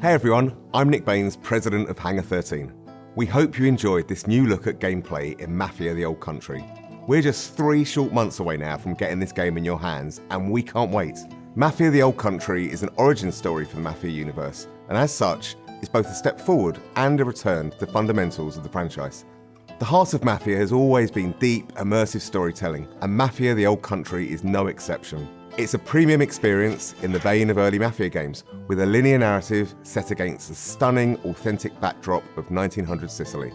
Hey everyone, I'm Nick Baines, president of Hangar 13. We hope you enjoyed this new look at gameplay in Mafia the Old Country. We're just 3 short months away now from getting this game in your hands, and we can't wait. Mafia the Old Country is an origin story for the Mafia universe, and as such, is both a step forward and a return to the fundamentals of the franchise. The heart of Mafia has always been deep, immersive storytelling, and Mafia the Old Country is no exception. It's a premium experience in the vein of early Mafia games, with a linear narrative set against the stunning, authentic backdrop of 1900s Sicily.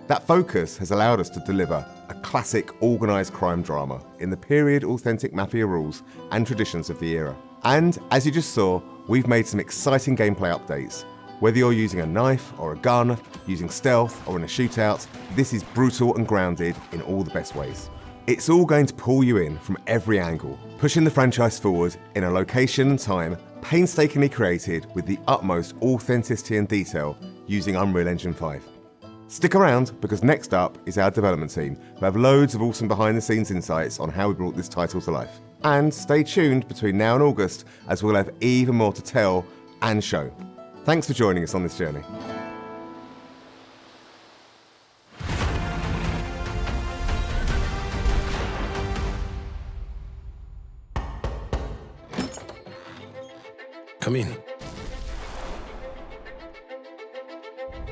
That focus has allowed us to deliver a classic organised crime drama in the period authentic Mafia rules and traditions of the era. And, as you just saw, we've made some exciting gameplay updates. Whether you're using a knife or a gun, using stealth or in a shootout, this is brutal and grounded in all the best ways. It's all going to pull you in from every angle, pushing the franchise forward in a location and time painstakingly created with the utmost authenticity and detail using Unreal Engine 5. Stick around, because next up is our development team, who have loads of awesome behind-the-scenes insights on how we brought this title to life. And stay tuned between now and August, as we'll have even more to tell and show. Thanks for joining us on this journey. Come in.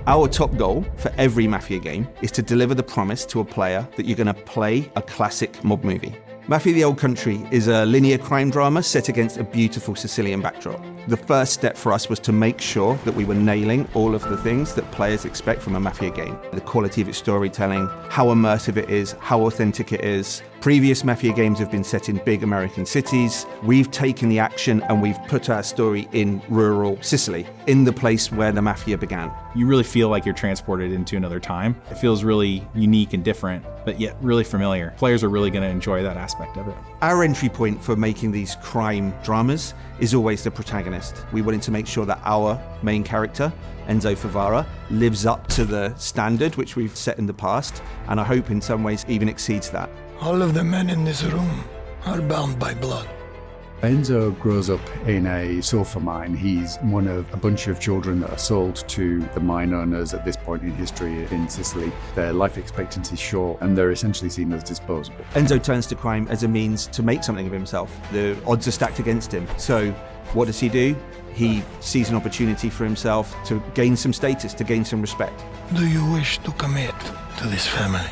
Our top goal for every Mafia game is to deliver the promise to a player that you're going to play a classic mob movie. Mafia the Old Country is a linear crime drama set against a beautiful Sicilian backdrop. The first step for us was to make sure that we were nailing all of the things that players expect from a Mafia game. The quality of its storytelling, how immersive it is, how authentic it is. Previous Mafia games have been set in big American cities. We've taken the action and we've put our story in rural Sicily, in the place where the Mafia began. You really feel like you're transported into another time. It feels really unique and different, but yet really familiar. Players are really going to enjoy that aspect of it. Our entry point for making these crime dramas is always the protagonist. We wanted to make sure that our main character, Enzo Favara, lives up to the standard which we've set in the past, and I hope in some ways even exceeds that. All of the men in this room are bound by blood. Enzo grows up in a sulfur mine. He's one of a bunch of children that are sold to the mine owners at this point in history in Sicily. Their life expectancy is short and they're essentially seen as disposable. Enzo turns to crime as a means to make something of himself. The odds are stacked against him. So what does he do? He sees an opportunity for himself to gain some status, to gain some respect. Do you wish to commit to this family?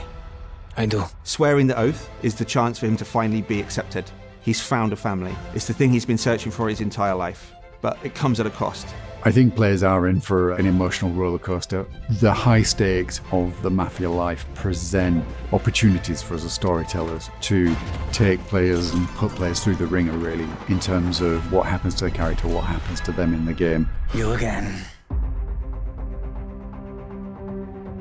I do. Swearing the oath is the chance for him to finally be accepted. He's found a family. It's the thing he's been searching for his entire life, but it comes at a cost. I think players are in for an emotional roller coaster. The high stakes of the Mafia life present opportunities for us as storytellers to take players and put players through the ringer, really, in terms of what happens to the character, what happens to them in the game. You again.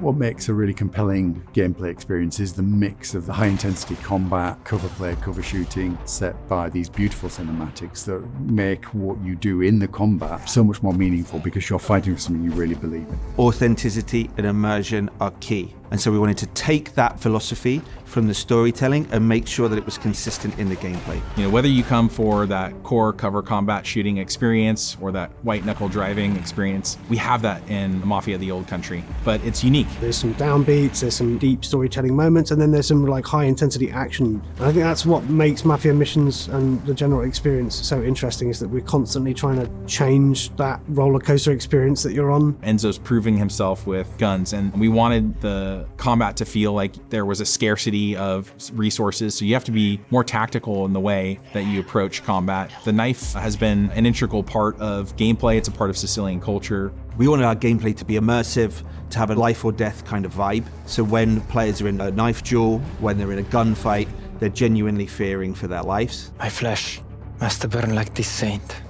What makes a really compelling gameplay experience is the mix of the high-intensity combat, cover play, cover shooting, set by these beautiful cinematics that make what you do in the combat so much more meaningful because you're fighting for something you really believe in. Authenticity and immersion are key. And so we wanted to take that philosophy from the storytelling and make sure that it was consistent in the gameplay. You know, whether you come for that core cover combat shooting experience or that white knuckle driving experience, we have that in Mafia the Old Country, but it's unique. There's some downbeats, there's some deep storytelling moments, and then there's some like high intensity action. And I think that's what makes Mafia missions and the general experience so interesting, is that we're constantly trying to change that roller coaster experience that you're on. Enzo's proving himself with guns, and we wanted the combat to feel like there was a scarcity of resources, so you have to be more tactical in the way that you approach combat. The knife has been an integral part of gameplay. It's a part of Sicilian culture. We wanted our gameplay to be immersive, to have a life or death kind of vibe. So when players are in a knife duel, when they're in a gunfight, they're genuinely fearing for their lives. My flesh must burn like this saint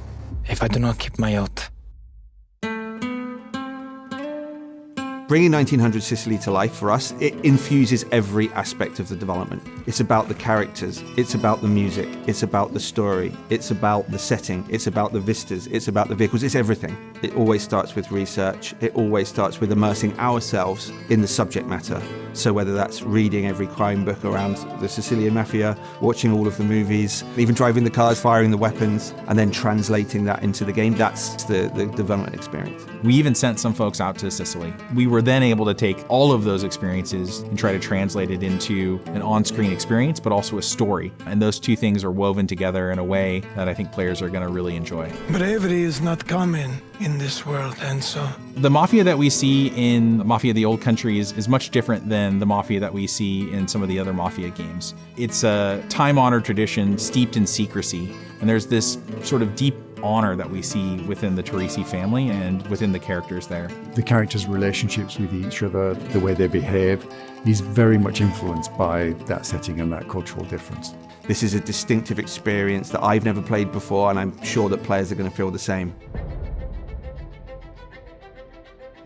if I do not keep my oath. Bringing 1900 Sicily to life for us, it infuses every aspect of the development. It's about the characters, it's about the music, it's about the story, it's about the setting, it's about the vistas, it's about the vehicles, it's everything. It always starts with research, it always starts with immersing ourselves in the subject matter. So whether that's reading every crime book around the Sicilian Mafia, watching all of the movies, even driving the cars, firing the weapons, and then translating that into the game, that's the development experience. We even sent some folks out to Sicily. We were then able to take all of those experiences and try to translate it into an on-screen experience, but also a story. And those two things are woven together in a way that I think players are going to really enjoy. Bravery is not common in this world, and so The Mafia that we see in Mafia the Old Country is much different than the Mafia that we see in some of the other Mafia games. It's a time-honored tradition steeped in secrecy, and there's this sort of deep honor that we see within the Teresi family and within the characters there. The characters' relationships with each other, the way they behave, is very much influenced by that setting and that cultural difference. This is a distinctive experience that I've never played before, and I'm sure that players are going to feel the same.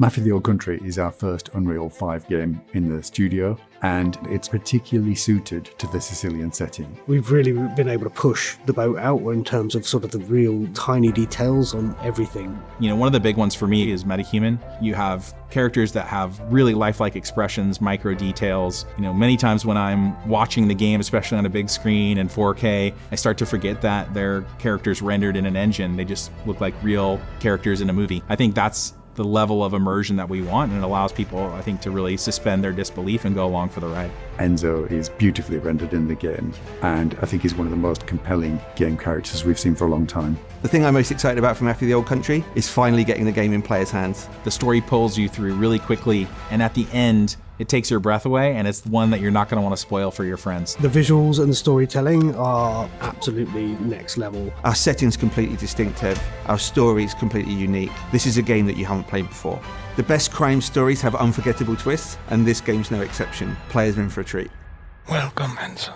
Mafia the Old Country is our first Unreal 5 game in the studio, and it's particularly suited to the Sicilian setting. We've really been able to push the boat out in terms of sort of the real tiny details on everything. You know, one of the big ones for me is metahuman. You have characters that have really lifelike expressions, micro details. You know, many times when I'm watching the game, especially on a big screen in 4K, I start to forget that they're characters rendered in an engine. They just look like real characters in a movie. I think that's the level of immersion that we want, and it allows people, I think, to really suspend their disbelief and go along for the ride. Enzo is beautifully rendered in the game, and I think he's one of the most compelling game characters we've seen for a long time. The thing I'm most excited about from Mafia the Old Country is finally getting the game in players' hands. The story pulls you through really quickly, and at the end, it takes your breath away, and it's one that you're not going to want to spoil for your friends. The visuals and the storytelling are absolutely next level. Our setting's completely distinctive, our story's completely unique. This is a game that you haven't played before. The best crime stories have unforgettable twists, and this game's no exception. Players are in for a treat. welcome, Enzo.